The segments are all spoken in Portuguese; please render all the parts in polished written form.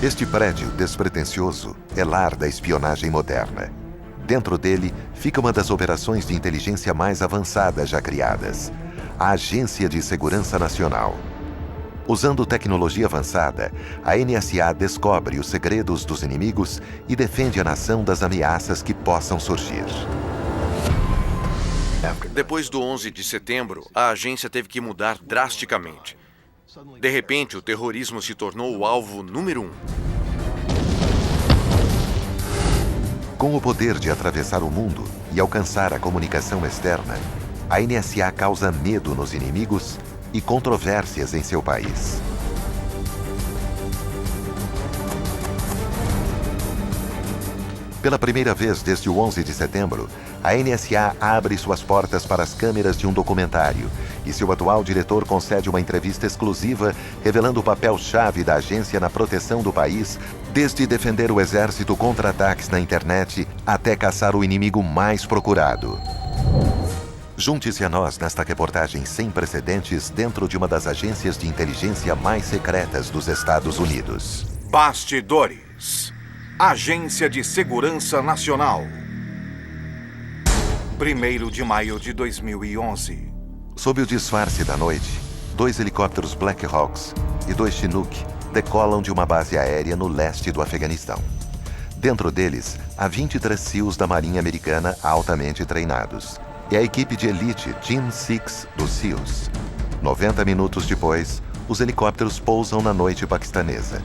Este prédio despretensioso é lar da espionagem moderna. Dentro dele fica uma das operações de inteligência mais avançadas já criadas, a Agência de Segurança Nacional. Usando tecnologia avançada, a NSA descobre os segredos dos inimigos e defende a nação das ameaças que possam surgir. Depois do 11 de setembro, a agência teve que mudar drasticamente. De repente, o terrorismo se tornou o alvo número 1. Com o poder de atravessar o mundo e alcançar a comunicação externa, a NSA causa medo nos inimigos e controvérsias em seu país. Pela primeira vez desde o 11 de setembro, a NSA abre suas portas para as câmeras de um documentário e seu atual diretor concede uma entrevista exclusiva revelando o papel-chave da agência na proteção do país, desde defender o exército contra ataques na internet até caçar o inimigo mais procurado. Junte-se a nós nesta reportagem sem precedentes dentro de uma das agências de inteligência mais secretas dos Estados Unidos. Bastidores. Agência de Segurança Nacional. 1º de maio de 2011. Sob o disfarce da noite, 2 helicópteros Black Hawks e 2 Chinook decolam de uma base aérea no leste do Afeganistão. Dentro deles, há 23 SEALs da Marinha Americana altamente treinados. É a equipe de elite Team 6 dos SEALs. 90 minutos depois, os helicópteros pousam na noite paquistanesa.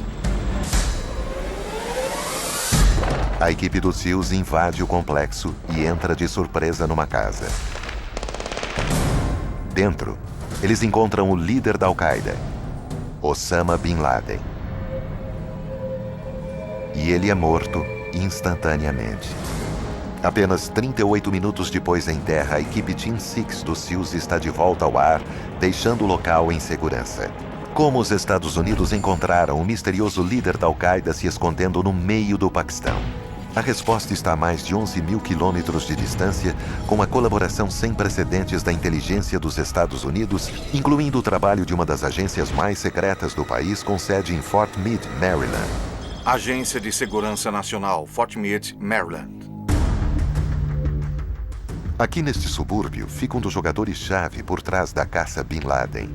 A equipe dos SEALs invade o complexo e entra de surpresa numa casa. Dentro, eles encontram o líder da Al-Qaeda, Osama Bin Laden. E ele é morto instantaneamente. Apenas 38 minutos depois em terra, a equipe Team 6 dos SEALs está de volta ao ar, deixando o local em segurança. Como os Estados Unidos encontraram o misterioso líder da Al-Qaeda se escondendo no meio do Paquistão? A resposta está a mais de 11 mil quilômetros de distância, com a colaboração sem precedentes da inteligência dos Estados Unidos, incluindo o trabalho de uma das agências mais secretas do país, com sede em Fort Meade, Maryland. Agência de Segurança Nacional, Fort Meade, Maryland. Aqui neste subúrbio fica um dos jogadores-chave por trás da caça Bin Laden.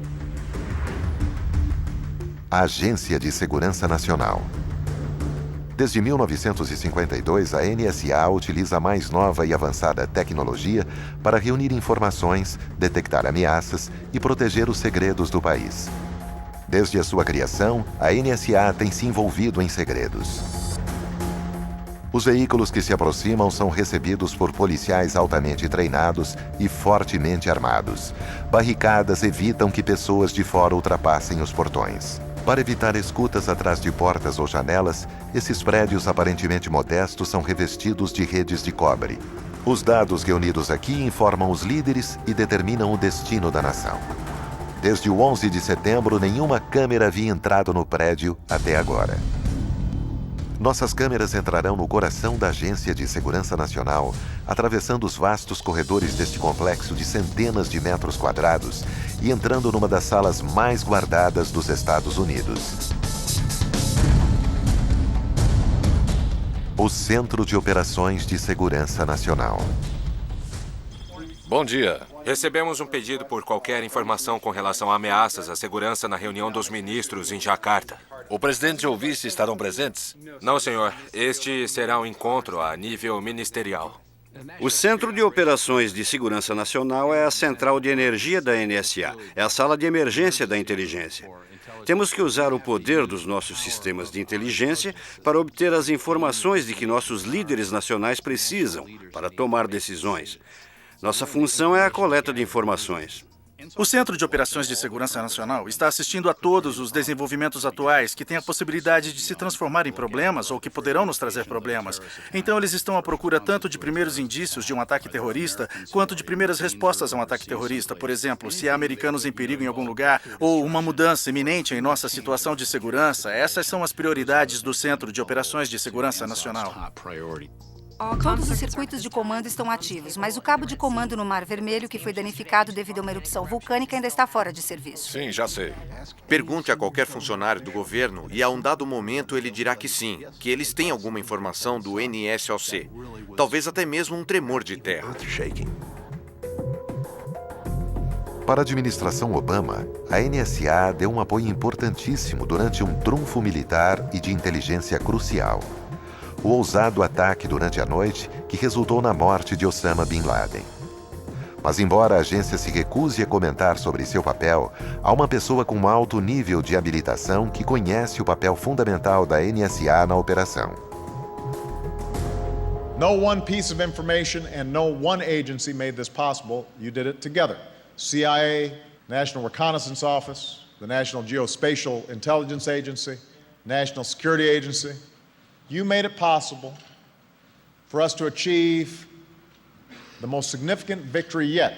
A Agência de Segurança Nacional. Desde 1952, a NSA utiliza a mais nova e avançada tecnologia para reunir informações, detectar ameaças e proteger os segredos do país. Desde a sua criação, a NSA tem se envolvido em segredos. Os veículos que se aproximam são recebidos por policiais altamente treinados e fortemente armados. Barricadas evitam que pessoas de fora ultrapassem os portões. Para evitar escutas atrás de portas ou janelas, esses prédios aparentemente modestos são revestidos de redes de cobre. Os dados reunidos aqui informam os líderes e determinam o destino da nação. Desde o 11 de setembro, nenhuma câmera havia entrado no prédio até agora. Nossas câmeras entrarão no coração da Agência de Segurança Nacional, atravessando os vastos corredores deste complexo de centenas de metros quadrados e entrando numa das salas mais guardadas dos Estados Unidos. O Centro de Operações de Segurança Nacional. Bom dia. Recebemos um pedido por qualquer informação com relação a ameaças à segurança na reunião dos ministros em Jacarta. O presidente e o vice estarão presentes? Não, senhor. Este será um encontro a nível ministerial. O Centro de Operações de Segurança Nacional é a central de energia da NSA. É a sala de emergência da inteligência. Temos que usar o poder dos nossos sistemas de inteligência para obter as informações de que nossos líderes nacionais precisam para tomar decisões. Nossa função é a coleta de informações. O Centro de Operações de Segurança Nacional está assistindo a todos os desenvolvimentos atuais que têm a possibilidade de se transformar em problemas ou que poderão nos trazer problemas. Então, eles estão à procura tanto de primeiros indícios de um ataque terrorista, quanto de primeiras respostas a um ataque terrorista. Por exemplo, se há americanos em perigo em algum lugar ou uma mudança iminente em nossa situação de segurança, essas são as prioridades do Centro de Operações de Segurança Nacional. Todos os circuitos de comando estão ativos, mas o cabo de comando no Mar Vermelho, que foi danificado devido a uma erupção vulcânica, ainda está fora de serviço. Sim, já sei. Pergunte a qualquer funcionário do governo e a um dado momento ele dirá que sim, que eles têm alguma informação do NSOC. Talvez até mesmo um tremor de terra. Para a administração Obama, a NSA deu um apoio importantíssimo durante um trunfo militar e de inteligência crucial. O ousado ataque durante a noite que resultou na morte de Osama Bin Laden. Mas embora a agência se recuse a comentar sobre seu papel, há uma pessoa com alto nível de habilitação que conhece o papel fundamental da NSA na operação. No one piece of information and no one agency made this possible. You did it together. CIA, National Reconnaissance Office, the National Geospatial Intelligence Agency, National Security Agency. You made it possible for us to achieve the most significant victory yet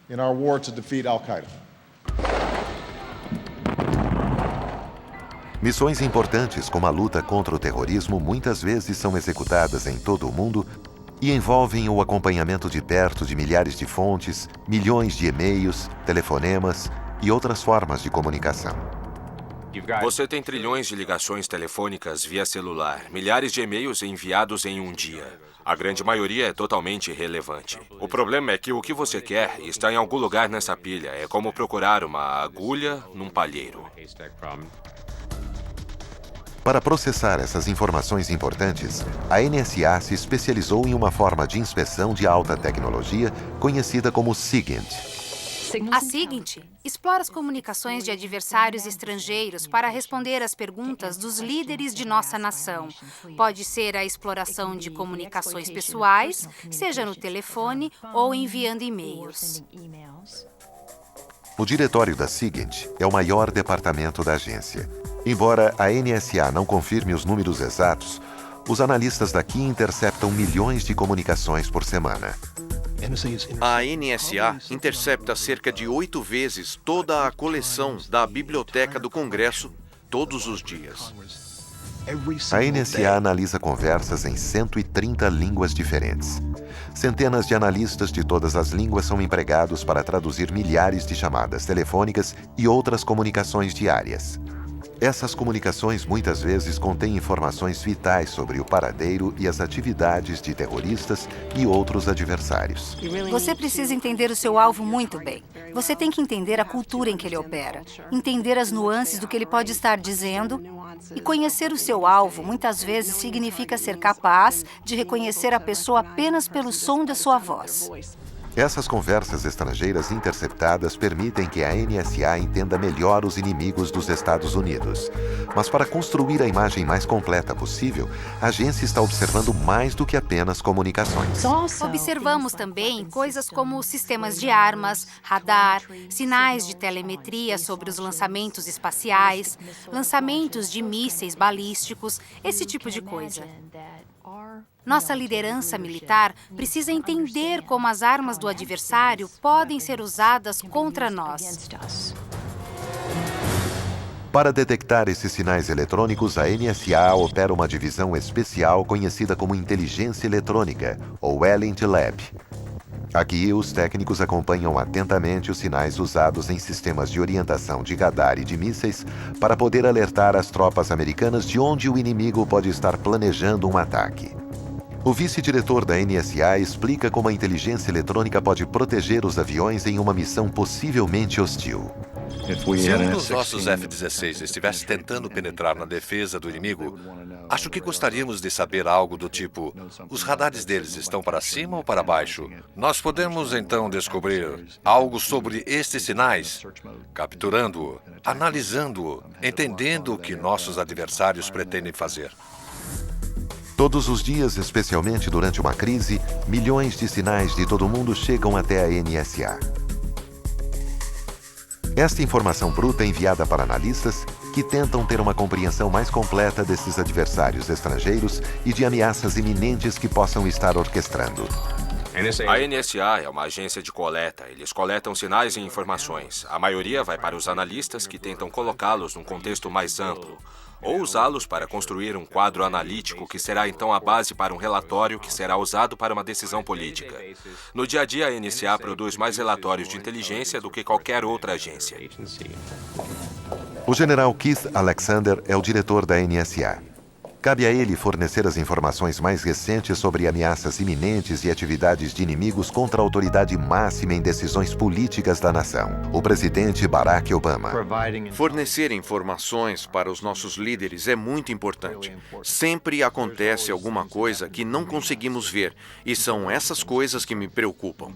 in our war to defeat Al-Qaeda. Missões importantes como a luta contra o terrorismo muitas vezes são executadas em todo o mundo e envolvem o acompanhamento de perto de milhares de fontes, milhões de e-mails, telefonemas e outras formas de comunicação. Você tem trilhões de ligações telefônicas via celular, milhares de e-mails enviados em um dia. A grande maioria é totalmente irrelevante. O problema é que o que você quer está em algum lugar nessa pilha. É como procurar uma agulha num palheiro. Para processar essas informações importantes, a NSA se especializou em uma forma de inspeção de alta tecnologia conhecida como SIGINT. A SIGINT explora as comunicações de adversários estrangeiros para responder às perguntas dos líderes de nossa nação. Pode ser a exploração de comunicações pessoais, seja no telefone ou enviando e-mails. O diretório da SIGINT é o maior departamento da agência. Embora a NSA não confirme os números exatos, os analistas daqui interceptam milhões de comunicações por semana. A NSA intercepta cerca de 8 vezes toda a coleção da Biblioteca do Congresso todos os dias. A NSA analisa conversas em 130 línguas diferentes. Centenas de analistas de todas as línguas são empregados para traduzir milhares de chamadas telefônicas e outras comunicações diárias. Essas comunicações muitas vezes contêm informações vitais sobre o paradeiro e as atividades de terroristas e outros adversários. Você precisa entender o seu alvo muito bem. Você tem que entender a cultura em que ele opera, entender as nuances do que ele pode estar dizendo. E conhecer o seu alvo muitas vezes significa ser capaz de reconhecer a pessoa apenas pelo som da sua voz. Essas conversas estrangeiras interceptadas permitem que a NSA entenda melhor os inimigos dos Estados Unidos. Mas para construir a imagem mais completa possível, a agência está observando mais do que apenas comunicações. Observamos também coisas como sistemas de armas, radar, sinais de telemetria sobre os lançamentos espaciais, lançamentos de mísseis balísticos, esse tipo de coisa. Nossa liderança militar precisa entender como as armas do adversário podem ser usadas contra nós. Para detectar esses sinais eletrônicos, a NSA opera uma divisão especial conhecida como Inteligência Eletrônica, ou ELINT Lab. Aqui, os técnicos acompanham atentamente os sinais usados em sistemas de orientação de radar e de mísseis para poder alertar as tropas americanas de onde o inimigo pode estar planejando um ataque. O vice-diretor da NSA explica como a inteligência eletrônica pode proteger os aviões em uma missão possivelmente hostil. Se um dos nossos F-16 estivesse tentando penetrar na defesa do inimigo, acho que gostaríamos de saber algo do tipo: os radares deles estão para cima ou para baixo? Nós podemos então descobrir algo sobre estes sinais, capturando-o, analisando-o, entendendo o que nossos adversários pretendem fazer. Todos os dias, especialmente durante uma crise, milhões de sinais de todo o mundo chegam até a NSA. Esta informação bruta é enviada para analistas que tentam ter uma compreensão mais completa desses adversários estrangeiros e de ameaças iminentes que possam estar orquestrando. A NSA é uma agência de coleta. Eles coletam sinais e informações. A maioria vai para os analistas que tentam colocá-los num contexto mais amplo, ou usá-los para construir um quadro analítico que será então a base para um relatório que será usado para uma decisão política. No dia a dia, a NSA produz mais relatórios de inteligência do que qualquer outra agência. O general Keith Alexander é o diretor da NSA. Cabe a ele fornecer as informações mais recentes sobre ameaças iminentes e atividades de inimigos contra a autoridade máxima em decisões políticas da nação, o presidente Barack Obama. Fornecer informações para os nossos líderes é muito importante. Sempre acontece alguma coisa que não conseguimos ver, e são essas coisas que me preocupam.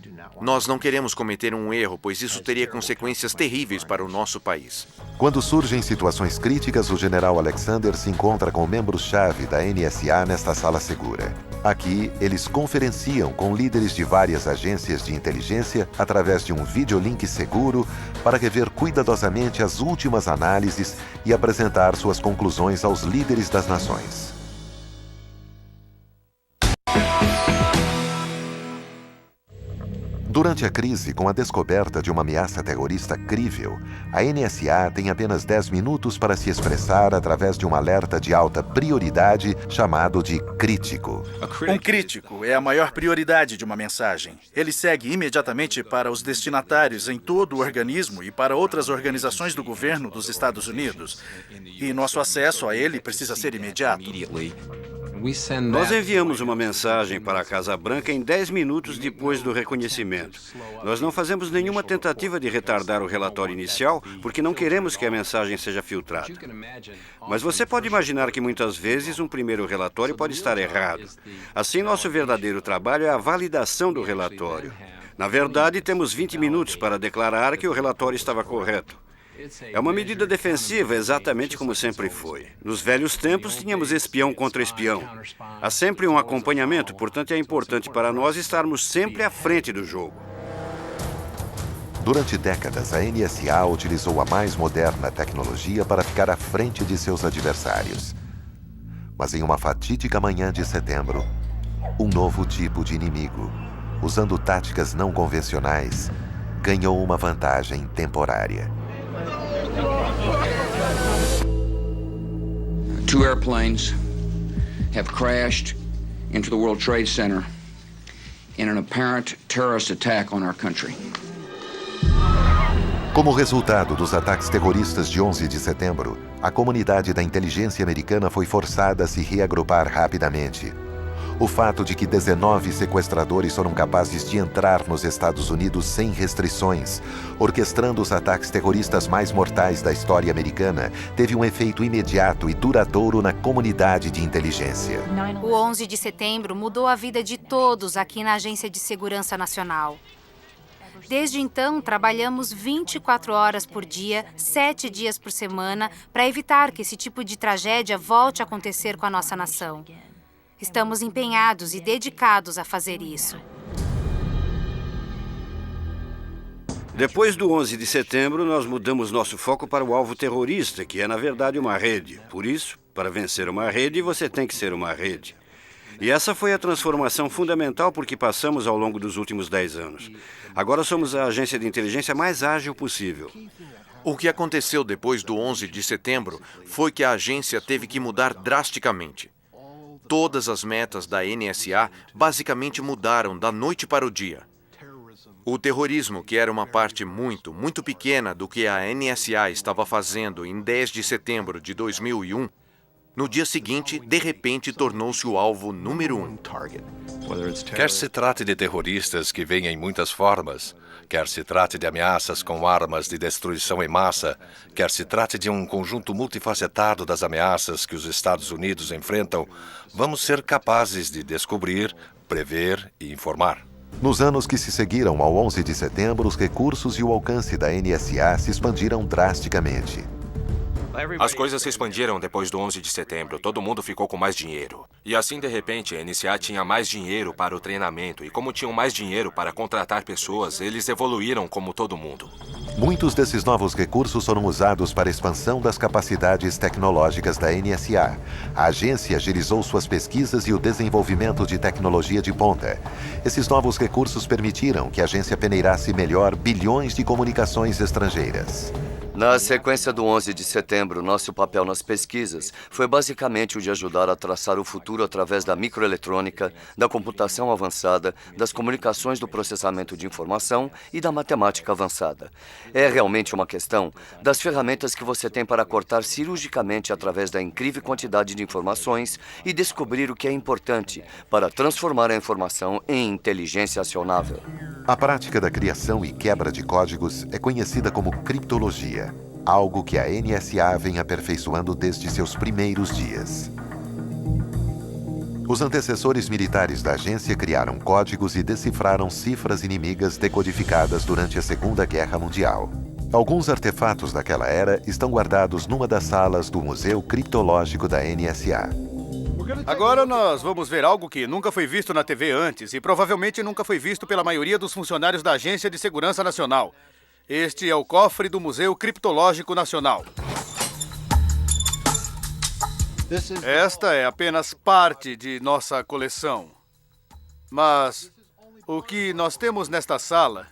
Nós não queremos cometer um erro, pois isso teria consequências terríveis para o nosso país. Quando surgem situações críticas, o general Alexander se encontra com membros-chave da NSA nesta sala segura. Aqui, eles conferenciam com líderes de várias agências de inteligência através de um videolink seguro para rever cuidadosamente as últimas análises e apresentar suas conclusões aos líderes das nações. Durante a crise, com a descoberta de uma ameaça terrorista crível, a NSA tem apenas 10 minutos para se expressar através de um alerta de alta prioridade chamado de crítico. Um crítico é a maior prioridade de uma mensagem. Ele segue imediatamente para os destinatários em todo o organismo e para outras organizações do governo dos Estados Unidos. E nosso acesso a ele precisa ser imediato. Nós enviamos uma mensagem para a Casa Branca em 10 minutos depois do reconhecimento. Nós não fazemos nenhuma tentativa de retardar o relatório inicial, porque não queremos que a mensagem seja filtrada. Mas você pode imaginar que muitas vezes um primeiro relatório pode estar errado. Assim, nosso verdadeiro trabalho é a validação do relatório. Na verdade, temos 20 minutos para declarar que o relatório estava correto. É uma medida defensiva, exatamente como sempre foi. Nos velhos tempos, tínhamos espião contra espião. Há sempre um acompanhamento, portanto, é importante para nós estarmos sempre à frente do jogo. Durante décadas, a NSA utilizou a mais moderna tecnologia para ficar à frente de seus adversários. Mas em uma fatídica manhã de setembro, um novo tipo de inimigo, usando táticas não convencionais, ganhou uma vantagem temporária. 2 airplanes have crashed into the World Trade Center in an apparent terrorist attack on our country. Como resultado dos ataques terroristas de 11 de setembro, a comunidade da inteligência americana foi forçada a se reagrupar rapidamente. O fato de que 19 sequestradores foram capazes de entrar nos Estados Unidos sem restrições, orquestrando os ataques terroristas mais mortais da história americana, teve um efeito imediato e duradouro na comunidade de inteligência. O 11 de setembro mudou a vida de todos aqui na Agência de Segurança Nacional. Desde então, trabalhamos 24 horas por dia, 7 dias por semana, para evitar que esse tipo de tragédia volte a acontecer com a nossa nação. Estamos empenhados e dedicados a fazer isso. Depois do 11 de setembro, nós mudamos nosso foco para o alvo terrorista, que é, na verdade, uma rede. Por isso, para vencer uma rede, você tem que ser uma rede. E essa foi a transformação fundamental por que passamos ao longo dos últimos 10 anos. Agora somos a agência de inteligência mais ágil possível. O que aconteceu depois do 11 de setembro foi que a agência teve que mudar drasticamente. Todas as metas da NSA basicamente mudaram da noite para o dia. O terrorismo, que era uma parte muito pequena do que a NSA estava fazendo em 10 de setembro de 2001, no dia seguinte, de repente, tornou-se o alvo número 1. Quer se trate de terroristas que vêm em muitas formas, quer se trate de ameaças com armas de destruição em massa, quer se trate de um conjunto multifacetado das ameaças que os Estados Unidos enfrentam, vamos ser capazes de descobrir, prever e informar. Nos anos que se seguiram ao 11 de setembro, os recursos e o alcance da NSA se expandiram drasticamente. As coisas se expandiram depois do 11 de setembro. Todo mundo ficou com mais dinheiro. E assim, de repente, a NSA tinha mais dinheiro para o treinamento. E como tinham mais dinheiro para contratar pessoas, eles evoluíram como todo mundo. Muitos desses novos recursos foram usados para a expansão das capacidades tecnológicas da NSA. A agência agilizou suas pesquisas e o desenvolvimento de tecnologia de ponta. Esses novos recursos permitiram que a agência peneirasse melhor bilhões de comunicações estrangeiras. Na sequência do 11 de setembro, nosso papel nas pesquisas foi basicamente o de ajudar a traçar o futuro através da microeletrônica, da computação avançada, das comunicações do processamento de informação e da matemática avançada. É realmente uma questão das ferramentas que você tem para cortar cirurgicamente através da incrível quantidade de informações e descobrir o que é importante para transformar a informação em inteligência acionável. A prática da criação e quebra de códigos é conhecida como criptologia, algo que a NSA vem aperfeiçoando desde seus primeiros dias. Os antecessores militares da agência criaram códigos e decifraram cifras inimigas decodificadas durante a Segunda Guerra Mundial. Alguns artefatos daquela era estão guardados numa das salas do Museu Criptológico da NSA. Agora nós vamos ver algo que nunca foi visto na TV antes e provavelmente nunca foi visto pela maioria dos funcionários da Agência de Segurança Nacional. Este é o cofre do Museu Criptológico Nacional. Esta é apenas parte de nossa coleção. Mas o que nós temos nesta sala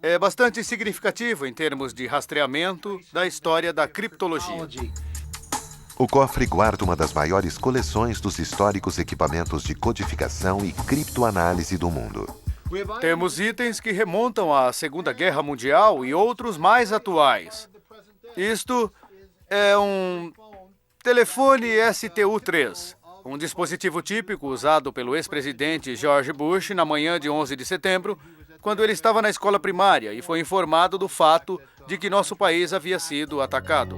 é bastante significativo em termos de rastreamento da história da criptologia. O cofre guarda uma das maiores coleções dos históricos equipamentos de codificação e criptoanálise do mundo. Temos itens que remontam à Segunda Guerra Mundial e outros mais atuais. Isto é um telefone STU-3, um dispositivo típico usado pelo ex-presidente George Bush na manhã de 11 de setembro, quando ele estava na escola primária e foi informado do fato de que nosso país havia sido atacado.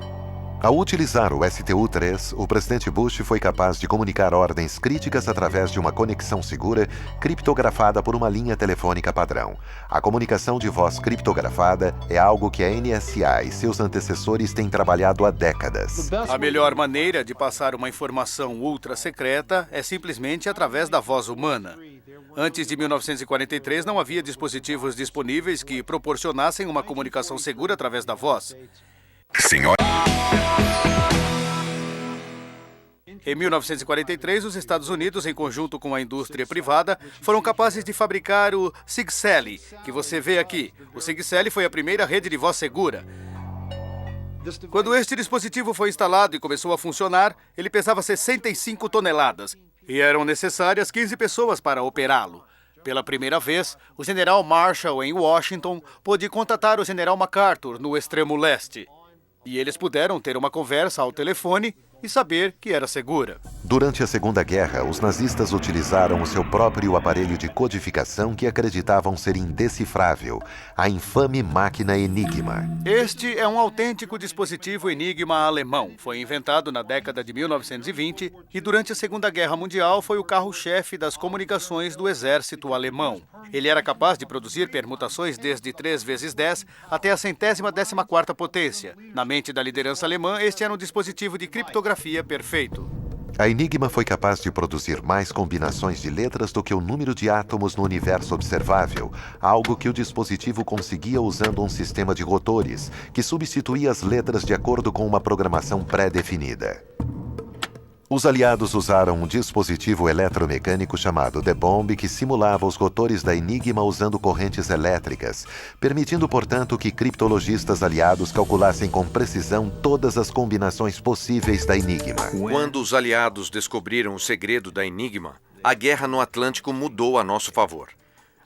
Ao utilizar o STU-3, o presidente Bush foi capaz de comunicar ordens críticas através de uma conexão segura criptografada por uma linha telefônica padrão. A comunicação de voz criptografada é algo que a NSA e seus antecessores têm trabalhado há décadas. A melhor maneira de passar uma informação ultra secreta é simplesmente através da voz humana. Antes de 1943, não havia dispositivos disponíveis que proporcionassem uma comunicação segura através da voz. Em 1943, os Estados Unidos, em conjunto com a indústria privada, foram capazes de fabricar o Sigsaly, que você vê aqui. O Sigsaly foi a primeira rede de voz segura. Quando este dispositivo foi instalado e começou a funcionar, ele pesava 65 toneladas e eram necessárias 15 pessoas para operá-lo. Pela primeira vez, o general Marshall, em Washington, pôde contatar o general MacArthur, no extremo leste. E eles puderam ter uma conversa ao telefone e saber que era segura. Durante a Segunda Guerra, os nazistas utilizaram o seu próprio aparelho de codificação que acreditavam ser indecifrável, a infame máquina Enigma. Este é um autêntico dispositivo Enigma alemão. Foi inventado na década de 1920 e durante a Segunda Guerra Mundial foi o carro-chefe das comunicações do exército alemão. Ele era capaz de produzir permutações desde 3 vezes 10 até a 114ª potência. Na mente da liderança alemã, este era um dispositivo de criptografia perfeito. A Enigma foi capaz de produzir mais combinações de letras do que o número de átomos no universo observável, algo que o dispositivo conseguia usando um sistema de rotores, que substituía as letras de acordo com uma programação pré-definida. Os aliados usaram um dispositivo eletromecânico chamado The Bomb que simulava os rotores da Enigma usando correntes elétricas, permitindo, portanto, que criptologistas aliados calculassem com precisão todas as combinações possíveis da Enigma. Quando os aliados descobriram o segredo da Enigma, a guerra no Atlântico mudou a nosso favor.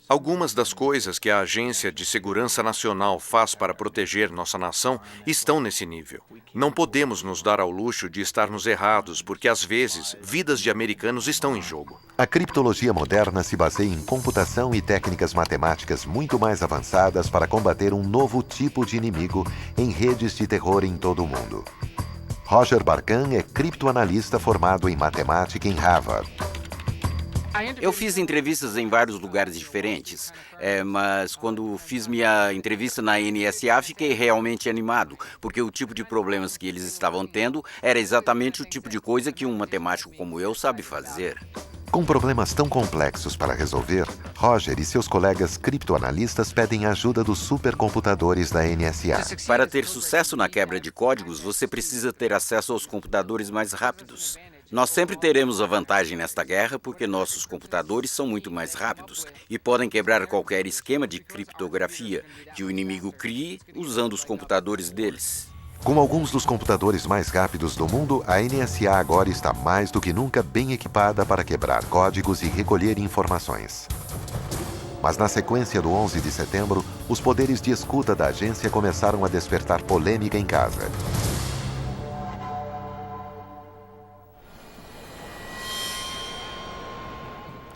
Algumas das coisas que a Agência de Segurança Nacional faz para proteger nossa nação estão nesse nível. Não podemos nos dar ao luxo de estarmos errados, porque às vezes vidas de americanos estão em jogo. A criptologia moderna se baseia em computação e técnicas matemáticas muito mais avançadas para combater um novo tipo de inimigo em redes de terror em todo o mundo. Roger Barkan é criptoanalista formado em matemática em Harvard. Eu fiz entrevistas em vários lugares diferentes, mas quando fiz minha entrevista na NSA, fiquei realmente animado, porque o tipo de problemas que eles estavam tendo era exatamente o tipo de coisa que um matemático como eu sabe fazer. Com problemas tão complexos para resolver, Roger e seus colegas criptoanalistas pedem ajuda dos supercomputadores da NSA. Para ter sucesso na quebra de códigos, você precisa ter acesso aos computadores mais rápidos. Nós sempre teremos a vantagem nesta guerra porque nossos computadores são muito mais rápidos e podem quebrar qualquer esquema de criptografia que o inimigo crie usando os computadores deles. Com alguns dos computadores mais rápidos do mundo, a NSA agora está mais do que nunca bem equipada para quebrar códigos e recolher informações. Mas na sequência do 11 de setembro, os poderes de escuta da agência começaram a despertar polêmica em casa.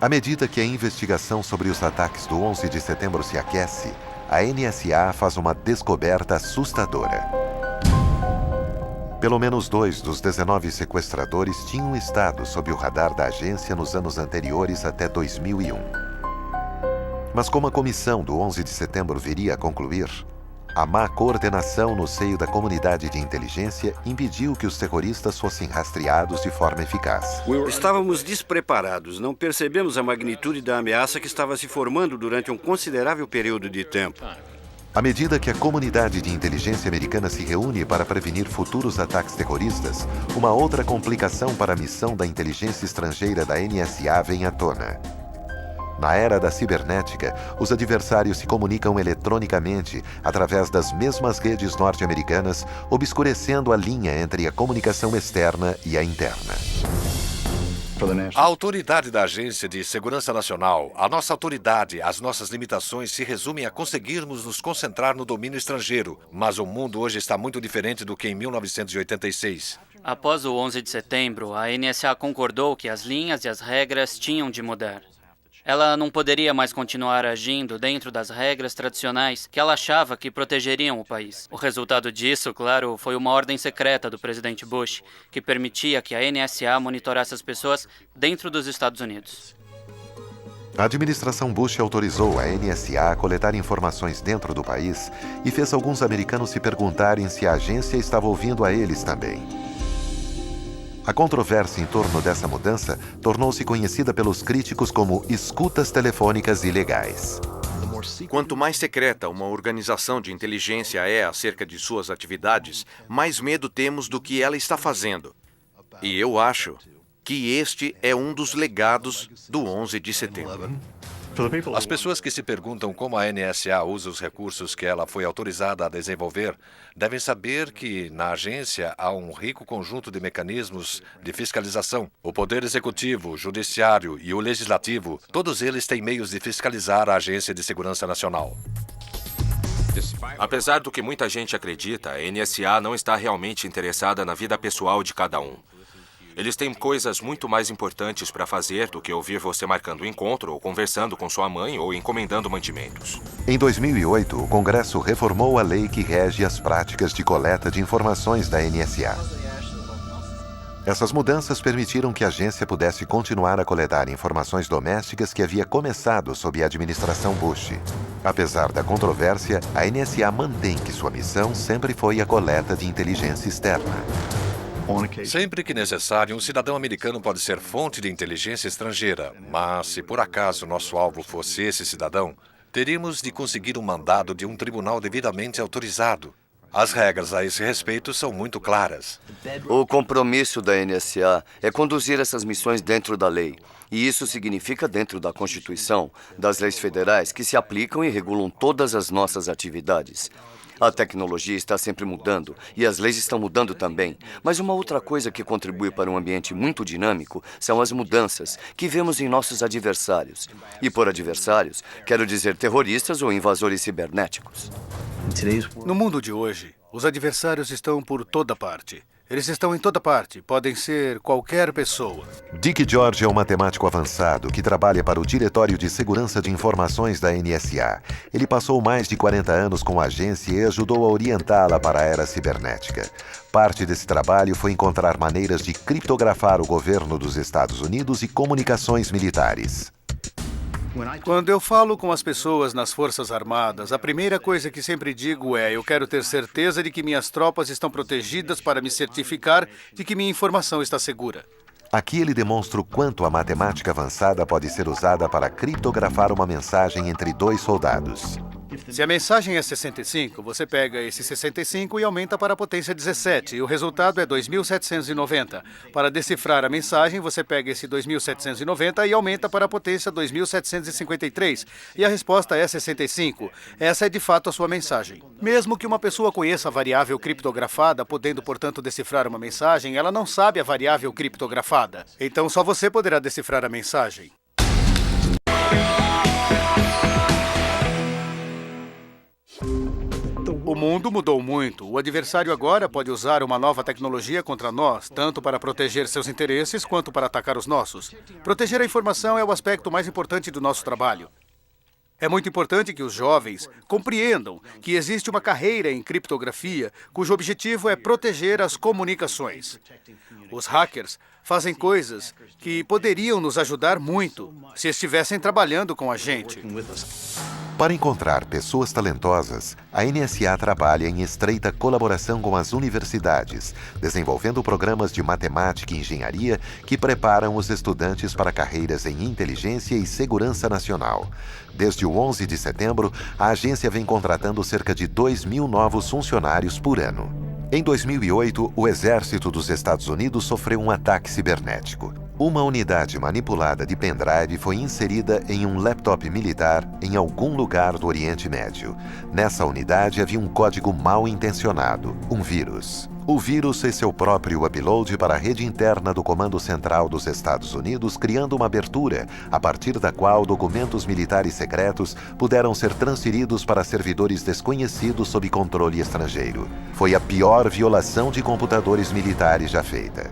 À medida que a investigação sobre os ataques do 11 de setembro se aquece, a NSA faz uma descoberta assustadora. Pelo menos 2 dos 19 sequestradores tinham estado sob o radar da agência nos anos anteriores até 2001. Mas como a comissão do 11 de setembro viria a concluir, a má coordenação no seio da comunidade de inteligência impediu que os terroristas fossem rastreados de forma eficaz. Estávamos despreparados, não percebemos a magnitude da ameaça que estava se formando durante um considerável período de tempo. À medida que a comunidade de inteligência americana se reúne para prevenir futuros ataques terroristas, uma outra complicação para a missão da inteligência estrangeira da NSA vem à tona. Na era da cibernética, os adversários se comunicam eletronicamente através das mesmas redes norte-americanas, obscurecendo a linha entre a comunicação externa e a interna. A autoridade da Agência de Segurança Nacional, a nossa autoridade, as nossas limitações se resumem a conseguirmos nos concentrar no domínio estrangeiro. Mas o mundo hoje está muito diferente do que em 1986. Após o 11 de setembro, a NSA concordou que as linhas e as regras tinham de mudar. Ela não poderia mais continuar agindo dentro das regras tradicionais que ela achava que protegeriam o país. O resultado disso, claro, foi uma ordem secreta do presidente Bush, que permitia que a NSA monitorasse as pessoas dentro dos Estados Unidos. A administração Bush autorizou a NSA a coletar informações dentro do país e fez alguns americanos se perguntarem se a agência estava ouvindo a eles também. A controvérsia em torno dessa mudança tornou-se conhecida pelos críticos como escutas telefônicas ilegais. Quanto mais secreta uma organização de inteligência é acerca de suas atividades, mais medo temos do que ela está fazendo. E eu acho que este é um dos legados do 11 de setembro. As pessoas que se perguntam como a NSA usa os recursos que ela foi autorizada a desenvolver devem saber que, na agência, há um rico conjunto de mecanismos de fiscalização. O Poder Executivo, o Judiciário e o Legislativo, todos eles têm meios de fiscalizar a Agência de Segurança Nacional. Apesar do que muita gente acredita, a NSA não está realmente interessada na vida pessoal de cada um. Eles têm coisas muito mais importantes para fazer do que ouvir você marcando um encontro ou conversando com sua mãe ou encomendando mantimentos. Em 2008, o Congresso reformou a lei que rege as práticas de coleta de informações da NSA. Essas mudanças permitiram que a agência pudesse continuar a coletar informações domésticas que havia começado sob a administração Bush. Apesar da controvérsia, a NSA mantém que sua missão sempre foi a coleta de inteligência externa. Sempre que necessário, um cidadão americano pode ser fonte de inteligência estrangeira, mas se por acaso nosso alvo fosse esse cidadão, teríamos de conseguir um mandado de um tribunal devidamente autorizado. As regras a esse respeito são muito claras. O compromisso da NSA é conduzir essas missões dentro da lei. E isso significa dentro da Constituição, das leis federais que se aplicam e regulam todas as nossas atividades. A tecnologia está sempre mudando e as leis estão mudando também. Mas uma outra coisa que contribui para um ambiente muito dinâmico são as mudanças que vemos em nossos adversários. E por adversários, quero dizer terroristas ou invasores cibernéticos. No mundo de hoje, os adversários estão por toda parte. Eles estão em toda parte, podem ser qualquer pessoa. Dick George é um matemático avançado que trabalha para o Diretório de Segurança de Informações da NSA. Ele passou mais de 40 anos com a agência e ajudou a orientá-la para a era cibernética. Parte desse trabalho foi encontrar maneiras de criptografar o governo dos Estados Unidos e comunicações militares. Quando eu falo com as pessoas nas Forças Armadas, a primeira coisa que sempre digo é: eu quero ter certeza de que minhas tropas estão protegidas para me certificar de que minha informação está segura. Aqui ele demonstra o quanto a matemática avançada pode ser usada para criptografar uma mensagem entre dois soldados. Se a mensagem é 65, você pega esse 65 e aumenta para a potência 17, e o resultado é 2790. Para decifrar a mensagem, você pega esse 2790 e aumenta para a potência 2753, e a resposta é 65. Essa é de fato a sua mensagem. Mesmo que uma pessoa conheça a variável criptografada, podendo, portanto, decifrar uma mensagem, ela não sabe a variável criptografada. Então só você poderá decifrar a mensagem. O mundo mudou muito. O adversário agora pode usar uma nova tecnologia contra nós, tanto para proteger seus interesses quanto para atacar os nossos. Proteger a informação é o aspecto mais importante do nosso trabalho. É muito importante que os jovens compreendam que existe uma carreira em criptografia cujo objetivo é proteger as comunicações. Os hackers fazem coisas que poderiam nos ajudar muito se estivessem trabalhando com a gente. Para encontrar pessoas talentosas, a NSA trabalha em estreita colaboração com as universidades, desenvolvendo programas de matemática e engenharia que preparam os estudantes para carreiras em inteligência e segurança nacional. Desde o 11 de setembro, a agência vem contratando cerca de 2.000 novos funcionários por ano. Em 2008, o Exército dos Estados Unidos sofreu um ataque cibernético. Uma unidade manipulada de pendrive foi inserida em um laptop militar em algum lugar do Oriente Médio. Nessa unidade havia um código mal intencionado, um vírus. O vírus fez seu próprio upload para a rede interna do Comando Central dos Estados Unidos, criando uma abertura, a partir da qual documentos militares secretos puderam ser transferidos para servidores desconhecidos sob controle estrangeiro. Foi a pior violação de computadores militares já feita.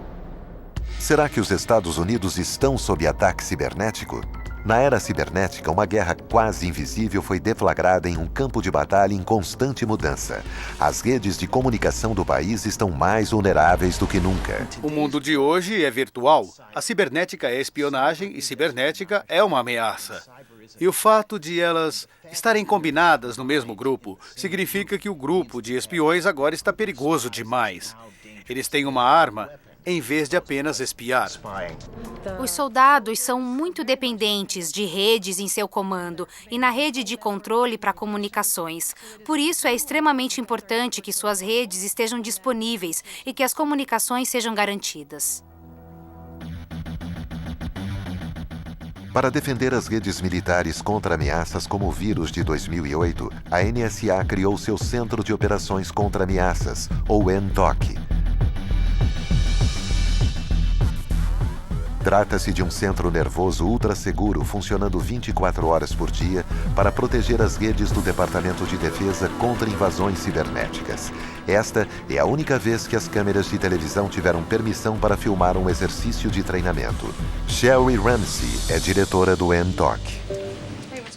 Será que os Estados Unidos estão sob ataque cibernético? Na era cibernética, uma guerra quase invisível foi deflagrada em um campo de batalha em constante mudança. As redes de comunicação do país estão mais vulneráveis do que nunca. O mundo de hoje é virtual. A cibernética é espionagem e cibernética é uma ameaça. E o fato de elas estarem combinadas no mesmo grupo significa que o grupo de espiões agora está perigoso demais. Eles têm uma arma em vez de apenas espiar. Os soldados são muito dependentes de redes em seu comando e na rede de controle para comunicações. Por isso, é extremamente importante que suas redes estejam disponíveis e que as comunicações sejam garantidas. Para defender as redes militares contra ameaças como o vírus de 2008, a NSA criou seu Centro de Operações contra Ameaças, ou NTOC. Trata-se de um centro nervoso ultra seguro funcionando 24 horas por dia para proteger as redes do Departamento de Defesa contra invasões cibernéticas. Esta é a única vez que as câmeras de televisão tiveram permissão para filmar um exercício de treinamento. Sherry Ramsey é diretora do NTOC.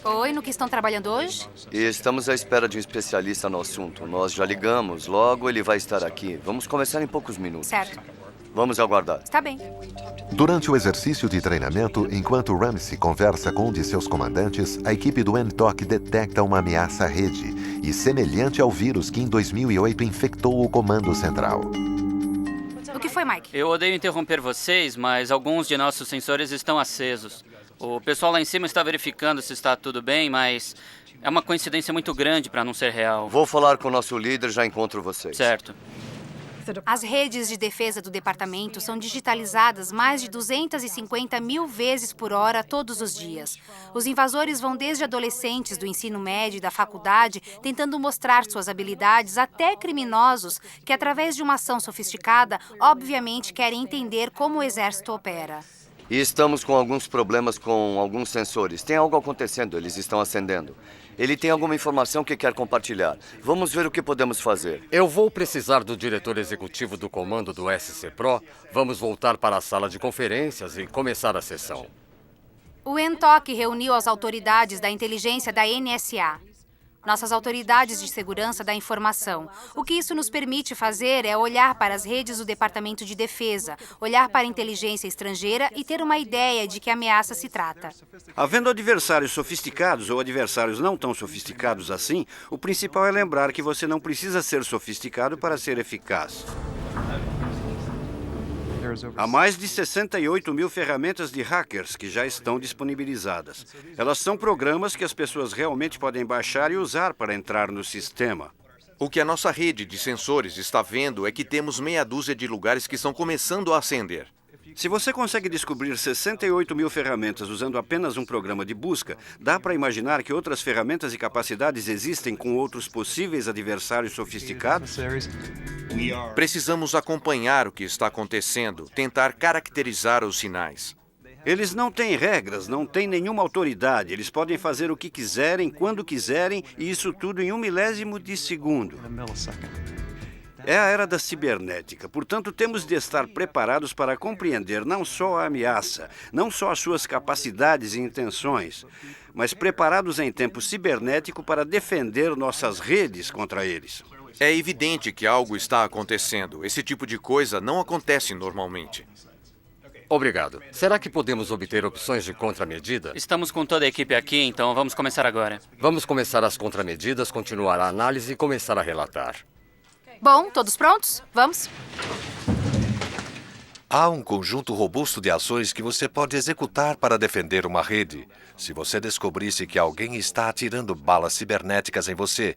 Oi, no que estão trabalhando hoje? Estamos à espera de um especialista no assunto. Nós já ligamos, logo ele vai estar aqui. Vamos começar em poucos minutos. Certo. Vamos aguardar. Está bem. Durante o exercício de treinamento, enquanto Ramsey conversa com um de seus comandantes, a equipe do NTOC detecta uma ameaça à rede, e semelhante ao vírus que em 2008 infectou o Comando Central. O que foi, Mike? Eu odeio interromper vocês, mas alguns de nossos sensores estão acesos. O pessoal lá em cima está verificando se está tudo bem, mas é uma coincidência muito grande para não ser real. Vou falar com o nosso líder, já encontro vocês. Certo. As redes de defesa do departamento são digitalizadas mais de 250 mil vezes por hora todos os dias. Os invasores vão desde adolescentes do ensino médio e da faculdade tentando mostrar suas habilidades até criminosos que, através de uma ação sofisticada, obviamente querem entender como o exército opera. E estamos com alguns problemas com alguns sensores. Tem algo acontecendo, eles estão acendendo. Ele tem alguma informação que quer compartilhar. Vamos ver o que podemos fazer. Eu vou precisar do diretor executivo do comando do SC Pro. Vamos voltar para a sala de conferências e começar a sessão. O NTOC reuniu as autoridades da inteligência da NSA. Nossas autoridades de segurança da informação. O que isso nos permite fazer é olhar para as redes do Departamento de Defesa, olhar para a inteligência estrangeira e ter uma ideia de que ameaça se trata. Havendo adversários sofisticados ou adversários não tão sofisticados assim, o principal é lembrar que você não precisa ser sofisticado para ser eficaz. Há mais de 68 mil ferramentas de hackers que já estão disponibilizadas. Elas são programas que as pessoas realmente podem baixar e usar para entrar no sistema. O que a nossa rede de sensores está vendo é que temos meia dúzia de lugares que estão começando a acender. Se você consegue descobrir 68 mil ferramentas usando apenas um programa de busca, dá para imaginar que outras ferramentas e capacidades existem com outros possíveis adversários sofisticados? Precisamos acompanhar o que está acontecendo, tentar caracterizar os sinais. Eles não têm regras, não têm nenhuma autoridade. Eles podem fazer o que quiserem, quando quiserem, e isso tudo em 1/1000 de segundo. É a era da cibernética, portanto, temos de estar preparados para compreender não só a ameaça, não só as suas capacidades e intenções, mas preparados em tempo cibernético para defender nossas redes contra eles. É evidente que algo está acontecendo. Esse tipo de coisa não acontece normalmente. Obrigado. Será que podemos obter opções de contramedida? Estamos com toda a equipe aqui, então vamos começar agora. Vamos começar as contramedidas, continuar a análise e começar a relatar. Bom, todos prontos? Vamos? Há um conjunto robusto de ações que você pode executar para defender uma rede. Se você descobrisse que alguém está atirando balas cibernéticas em você,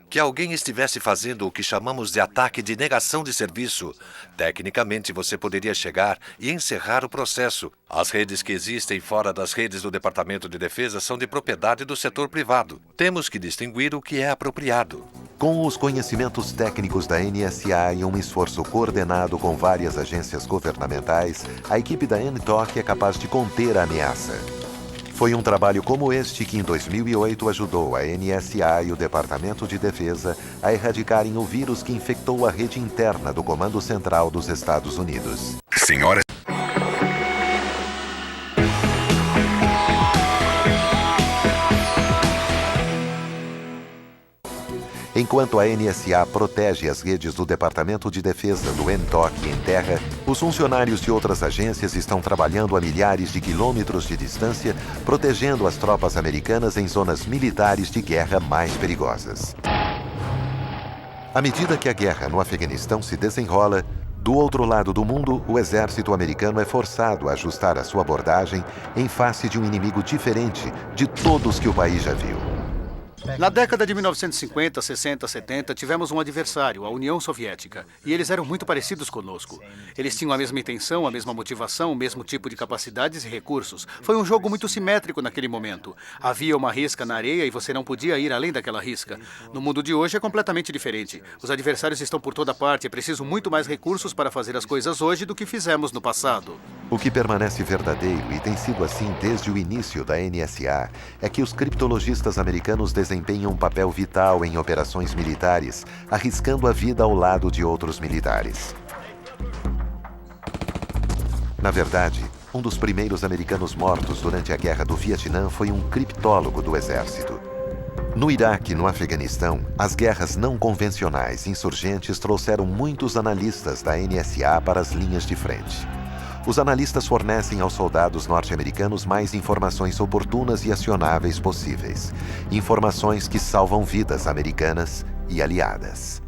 que alguém estivesse fazendo o que chamamos de ataque de negação de serviço, tecnicamente você poderia chegar e encerrar o processo. As redes que existem fora das redes do Departamento de Defesa são de propriedade do setor privado. Temos que distinguir o que é apropriado. Com os conhecimentos técnicos da NSA e um esforço coordenado com várias agências governamentais, a equipe da NTOC é capaz de conter a ameaça. Foi um trabalho como este que, em 2008, ajudou a NSA e o Departamento de Defesa a erradicarem o vírus que infectou a rede interna do Comando Central dos Estados Unidos. Senhoras. Enquanto a NSA protege as redes do Departamento de Defesa do NTOC em terra, os funcionários de outras agências estão trabalhando a milhares de quilômetros de distância, protegendo as tropas americanas em zonas militares de guerra mais perigosas. À medida que a guerra no Afeganistão se desenrola, do outro lado do mundo, o exército americano é forçado a ajustar a sua abordagem em face de um inimigo diferente de todos que o país já viu. Na década de 1950, 60, 70, tivemos um adversário, a União Soviética, e eles eram muito parecidos conosco. Eles tinham a mesma intenção, a mesma motivação, o mesmo tipo de capacidades e recursos. Foi um jogo muito simétrico naquele momento. Havia uma risca na areia e você não podia ir além daquela risca. No mundo de hoje é completamente diferente. Os adversários estão por toda parte, é preciso muito mais recursos para fazer as coisas hoje do que fizemos no passado. O que permanece verdadeiro, e tem sido assim desde o início da NSA, é que os criptologistas americanos desempenham um papel vital em operações militares, arriscando a vida ao lado de outros militares. Na verdade, um dos primeiros americanos mortos durante a Guerra do Vietnã foi um criptólogo do exército. No Iraque e no Afeganistão, as guerras não convencionais insurgentes trouxeram muitos analistas da NSA para as linhas de frente. Os analistas fornecem aos soldados norte-americanos mais informações oportunas e acionáveis possíveis. Informações que salvam vidas americanas e aliadas.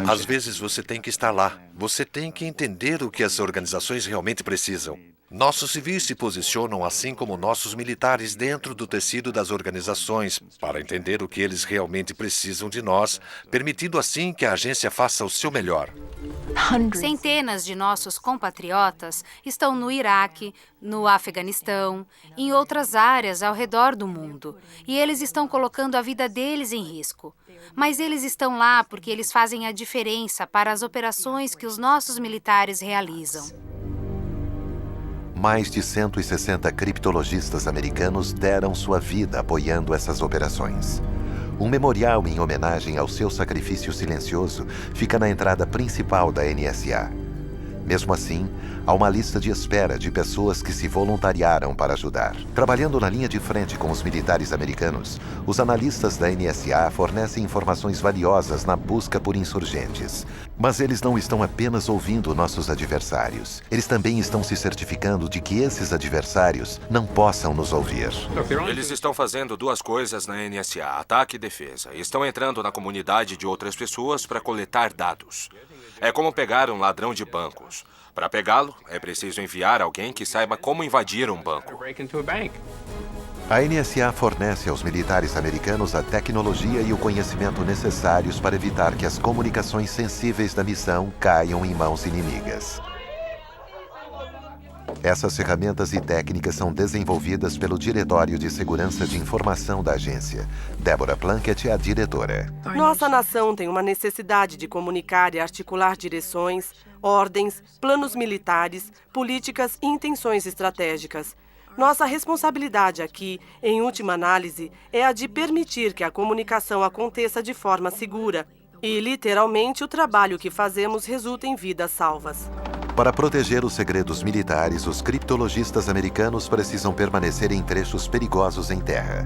Às vezes você tem que estar lá. Você tem que entender o que as organizações realmente precisam. Nossos civis se posicionam assim como nossos militares dentro do tecido das organizações para entender o que eles realmente precisam de nós, permitindo assim que a agência faça o seu melhor. Centenas de nossos compatriotas estão no Iraque, no Afeganistão, em outras áreas ao redor do mundo, e eles estão colocando a vida deles em risco. Mas eles estão lá porque eles fazem a diferença para as operações que os nossos militares realizam. Mais de 160 criptologistas americanos deram sua vida apoiando essas operações. Um memorial em homenagem ao seu sacrifício silencioso fica na entrada principal da NSA. Mesmo assim, há uma lista de espera de pessoas que se voluntariaram para ajudar. Trabalhando na linha de frente com os militares americanos, os analistas da NSA fornecem informações valiosas na busca por insurgentes. Mas eles não estão apenas ouvindo nossos adversários. Eles também estão se certificando de que esses adversários não possam nos ouvir. Eles estão fazendo duas coisas na NSA, ataque e defesa. Estão entrando na comunidade de outras pessoas para coletar dados. É como pegar um ladrão de bancos. Para pegá-lo, é preciso enviar alguém que saiba como invadir um banco. A NSA fornece aos militares americanos a tecnologia e o conhecimento necessários para evitar que as comunicações sensíveis da missão caiam em mãos inimigas. Essas ferramentas e técnicas são desenvolvidas pelo Diretório de Segurança de Informação da agência. Deborah Plunkett é a diretora. Nossa nação tem uma necessidade de comunicar e articular direções, ordens, planos militares, políticas e intenções estratégicas. Nossa responsabilidade aqui, em última análise, é a de permitir que a comunicação aconteça de forma segura. E, literalmente, o trabalho que fazemos resulta em vidas salvas. Para proteger os segredos militares, os criptologistas americanos precisam permanecer em trechos perigosos em terra.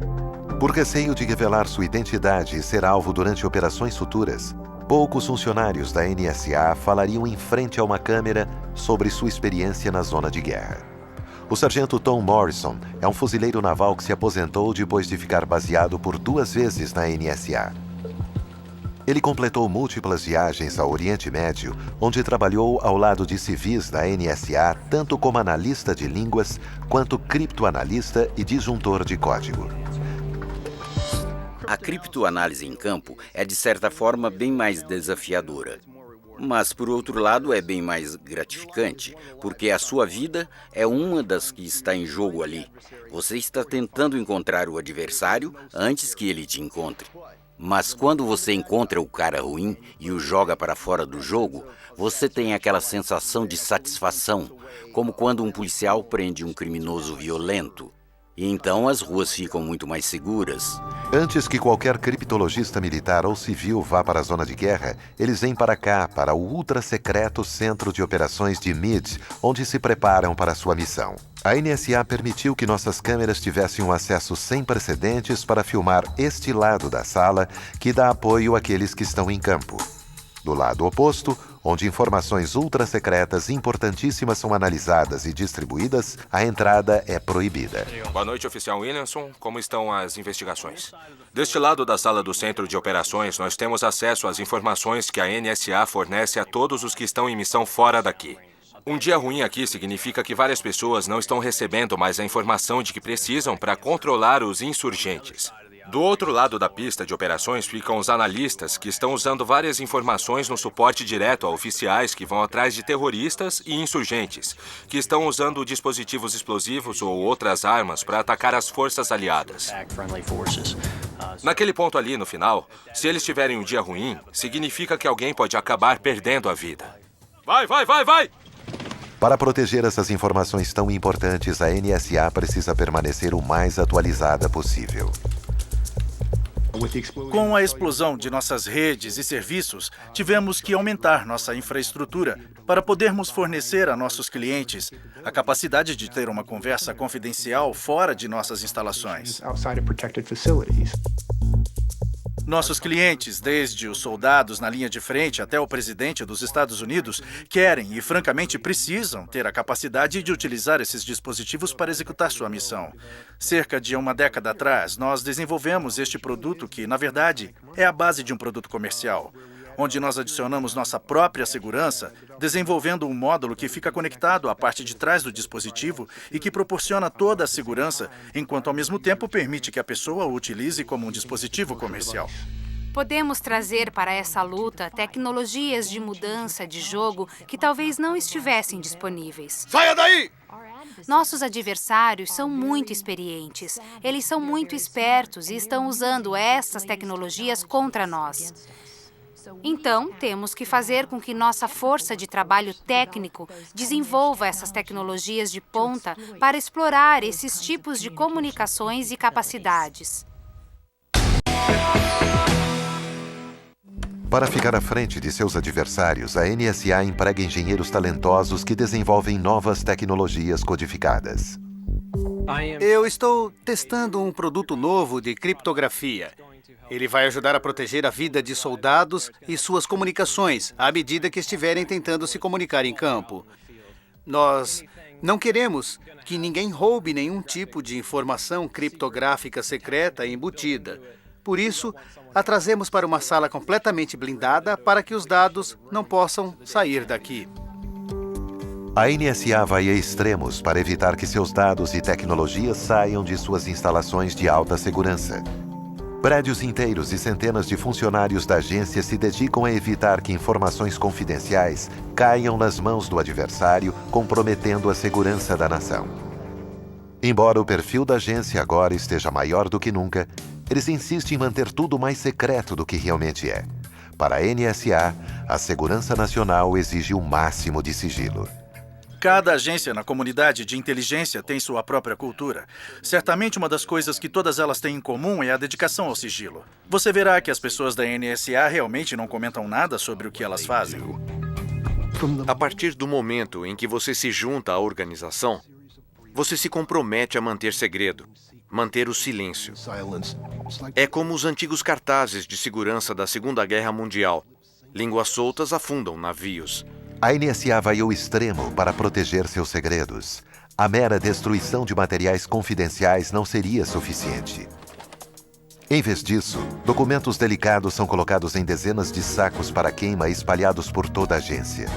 Por receio de revelar sua identidade e ser alvo durante operações futuras, poucos funcionários da NSA falariam em frente a uma câmera sobre sua experiência na zona de guerra. O sargento Tom Morrison é um fuzileiro naval que se aposentou depois de ficar baseado por 2 vezes na NSA. Ele completou múltiplas viagens ao Oriente Médio, onde trabalhou ao lado de civis da NSA, tanto como analista de línguas, quanto criptoanalista e disjuntor de código. A criptoanálise em campo é, de certa forma, bem mais desafiadora. Mas, por outro lado, é bem mais gratificante, porque a sua vida é uma das que está em jogo ali. Você está tentando encontrar o adversário antes que ele te encontre. Mas quando você encontra o cara ruim e o joga para fora do jogo, você tem aquela sensação de satisfação, como quando um policial prende um criminoso violento. E então as ruas ficam muito mais seguras. Antes que qualquer criptologista militar ou civil vá para a zona de guerra, eles vêm para cá, para o ultra-secreto Centro de Operações de MID, onde se preparam para sua missão. A NSA permitiu que nossas câmeras tivessem um acesso sem precedentes para filmar este lado da sala, que dá apoio àqueles que estão em campo. Do lado oposto, onde informações ultra-secretas importantíssimas são analisadas e distribuídas, a entrada é proibida. Boa noite, oficial Williamson. Como estão as investigações? Deste lado da sala do Centro de Operações, nós temos acesso às informações que a NSA fornece a todos os que estão em missão fora daqui. Um dia ruim aqui significa que várias pessoas não estão recebendo mais a informação de que precisam para controlar os insurgentes. Do outro lado da pista de operações ficam os analistas, que estão usando várias informações no suporte direto a oficiais que vão atrás de terroristas e insurgentes, que estão usando dispositivos explosivos ou outras armas para atacar as forças aliadas. Naquele ponto ali, no final, se eles tiverem um dia ruim, significa que alguém pode acabar perdendo a vida. Vai, vai, vai, vai! Para proteger essas informações tão importantes, a NSA precisa permanecer o mais atualizada possível. Com a explosão de nossas redes e serviços, tivemos que aumentar nossa infraestrutura para podermos fornecer a nossos clientes a capacidade de ter uma conversa confidencial fora de nossas instalações. Nossos clientes, desde os soldados na linha de frente até o presidente dos Estados Unidos, querem e, francamente, precisam ter a capacidade de utilizar esses dispositivos para executar sua missão. Cerca de uma década atrás, nós desenvolvemos este produto que, na verdade, é a base de um produto comercial, onde nós adicionamos nossa própria segurança, desenvolvendo um módulo que fica conectado à parte de trás do dispositivo e que proporciona toda a segurança, enquanto ao mesmo tempo permite que a pessoa o utilize como um dispositivo comercial. Podemos trazer para essa luta tecnologias de mudança de jogo que talvez não estivessem disponíveis. Saia daí! Nossos adversários são muito experientes. Eles são muito espertos e estão usando essas tecnologias contra nós. Então, temos que fazer com que nossa força de trabalho técnico desenvolva essas tecnologias de ponta para explorar esses tipos de comunicações e capacidades. Para ficar à frente de seus adversários, a NSA emprega engenheiros talentosos que desenvolvem novas tecnologias codificadas. Eu estou testando um produto novo de criptografia. Ele vai ajudar a proteger a vida de soldados e suas comunicações à medida que estiverem tentando se comunicar em campo. Nós não queremos que ninguém roube nenhum tipo de informação criptográfica secreta embutida. Por isso, a trazemos para uma sala completamente blindada para que os dados não possam sair daqui. A NSA vai a extremos para evitar que seus dados e tecnologias saiam de suas instalações de alta segurança. Prédios inteiros e centenas de funcionários da agência se dedicam a evitar que informações confidenciais caiam nas mãos do adversário, comprometendo a segurança da nação. Embora o perfil da agência agora esteja maior do que nunca, eles insistem em manter tudo mais secreto do que realmente é. Para a NSA, a segurança nacional exige o máximo de sigilo. Cada agência na comunidade de inteligência tem sua própria cultura. Certamente uma das coisas que todas elas têm em comum é a dedicação ao sigilo. Você verá que as pessoas da NSA realmente não comentam nada sobre o que elas fazem. A partir do momento em que você se junta à organização, você se compromete a manter segredo, manter o silêncio. É como os antigos cartazes de segurança da Segunda Guerra Mundial. Línguas soltas afundam navios. A NSA vai ao extremo para proteger seus segredos. A mera destruição de materiais confidenciais não seria suficiente. Em vez disso, documentos delicados são colocados em dezenas de sacos para queima espalhados por toda a agência.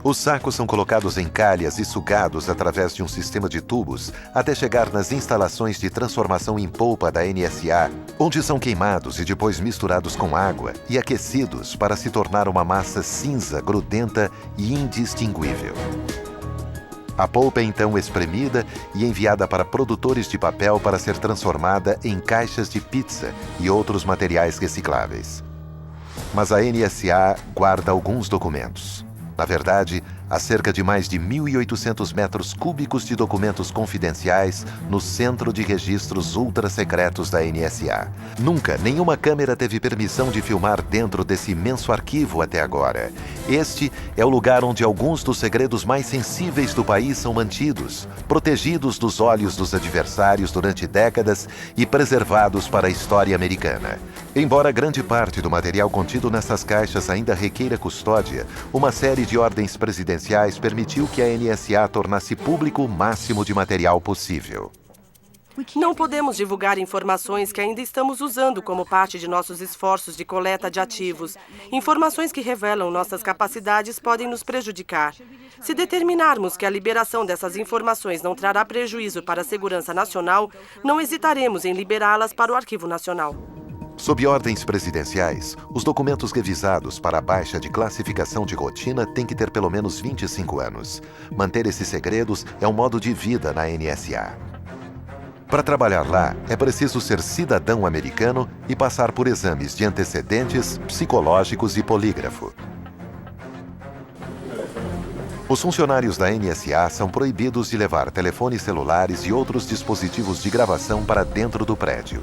Os sacos são colocados em calhas e sugados através de um sistema de tubos até chegar nas instalações de transformação em polpa da NSA, onde são queimados e depois misturados com água e aquecidos para se tornar uma massa cinza, grudenta e indistinguível. A polpa é então espremida e enviada para produtores de papel para ser transformada em caixas de pizza e outros materiais recicláveis. Mas a NSA guarda alguns documentos. Na verdade, há cerca de mais de 1.800 metros cúbicos de documentos confidenciais no centro de registros ultra-secretos da NSA. Nunca nenhuma câmera teve permissão de filmar dentro desse imenso arquivo até agora. Este é o lugar onde alguns dos segredos mais sensíveis do país são mantidos, protegidos dos olhos dos adversários durante décadas e preservados para a história americana. Embora grande parte do material contido nessas caixas ainda requeira custódia, uma série de ordens presidenciais permitiu que a NSA tornasse público o máximo de material possível. Não podemos divulgar informações que ainda estamos usando como parte de nossos esforços de coleta de ativos. Informações que revelam nossas capacidades podem nos prejudicar. Se determinarmos que a liberação dessas informações não trará prejuízo para a segurança nacional, não hesitaremos em liberá-las para o Arquivo Nacional. Sob ordens presidenciais, os documentos revisados para a baixa de classificação de rotina têm que ter pelo menos 25 anos. Manter esses segredos é um modo de vida na NSA. Para trabalhar lá, é preciso ser cidadão americano e passar por exames de antecedentes, psicológicos e polígrafo. Os funcionários da NSA são proibidos de levar telefones celulares e outros dispositivos de gravação para dentro do prédio.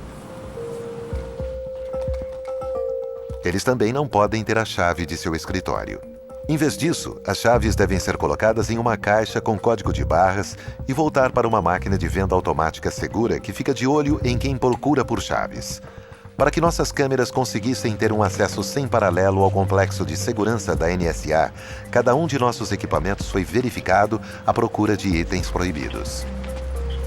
Eles também não podem ter a chave de seu escritório. Em vez disso, as chaves devem ser colocadas em uma caixa com código de barras e voltar para uma máquina de venda automática segura que fica de olho em quem procura por chaves. Para que nossas câmeras conseguissem ter um acesso sem paralelo ao complexo de segurança da NSA, cada um de nossos equipamentos foi verificado à procura de itens proibidos.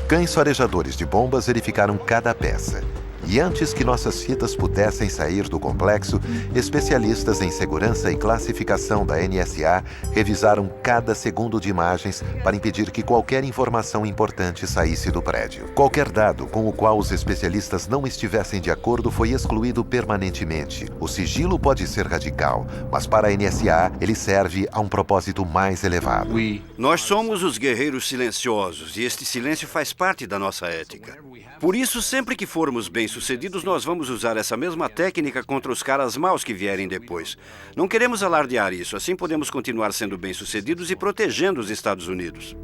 Cães farejadores de bombas verificaram cada peça. E antes que nossas fitas pudessem sair do complexo, especialistas em segurança e classificação da NSA revisaram cada segundo de imagens para impedir que qualquer informação importante saísse do prédio. Qualquer dado com o qual os especialistas não estivessem de acordo foi excluído permanentemente. O sigilo pode ser radical, mas para a NSA ele serve a um propósito mais elevado. Nós somos os guerreiros silenciosos e este silêncio faz parte da nossa ética. Por isso, sempre que formos bem-sucedidos, nós vamos usar essa mesma técnica contra os caras maus que vierem depois. Não queremos alardear isso, assim podemos continuar sendo bem-sucedidos e protegendo os Estados Unidos.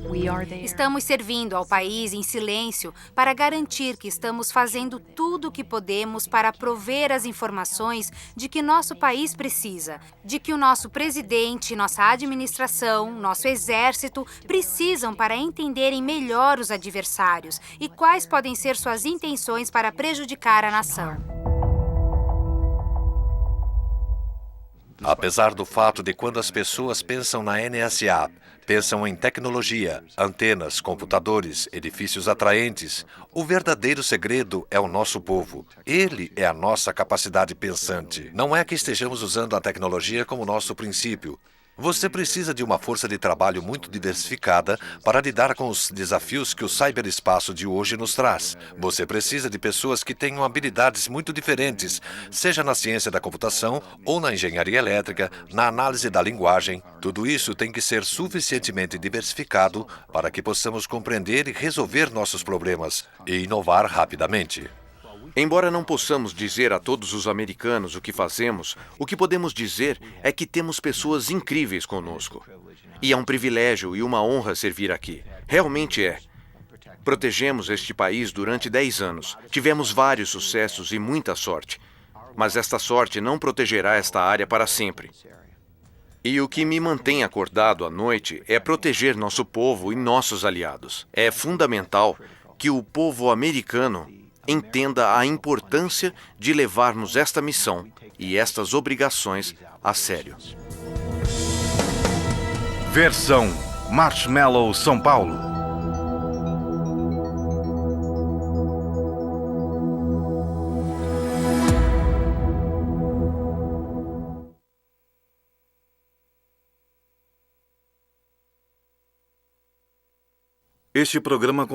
Estamos servindo ao país em silêncio para garantir que estamos fazendo tudo o que podemos para prover as informações de que nosso país precisa, de que o nosso presidente, nossa administração, nosso exército precisam para entenderem melhor os adversários e quais podem ser suas intenções para prejudicar a nação. Apesar do fato de quando as pessoas pensam na NSA, pensam em tecnologia, antenas, computadores, edifícios atraentes, o verdadeiro segredo é o nosso povo. Ele é a nossa capacidade pensante. Não é que estejamos usando a tecnologia como nosso princípio. Você precisa de uma força de trabalho muito diversificada para lidar com os desafios que o ciberespaço de hoje nos traz. Você precisa de pessoas que tenham habilidades muito diferentes, seja na ciência da computação ou na engenharia elétrica, na análise da linguagem. Tudo isso tem que ser suficientemente diversificado para que possamos compreender e resolver nossos problemas e inovar rapidamente. Embora não possamos dizer a todos os americanos o que fazemos, o que podemos dizer é que temos pessoas incríveis conosco. E é um privilégio e uma honra servir aqui. Realmente é. Protegemos este país durante 10 anos. Tivemos vários sucessos e muita sorte. Mas esta sorte não protegerá esta área para sempre. E o que me mantém acordado à noite é proteger nosso povo e nossos aliados. É fundamental que o povo americano entenda a importância de levarmos esta missão e estas obrigações a sério. Versão Marshmallow São Paulo. Este programa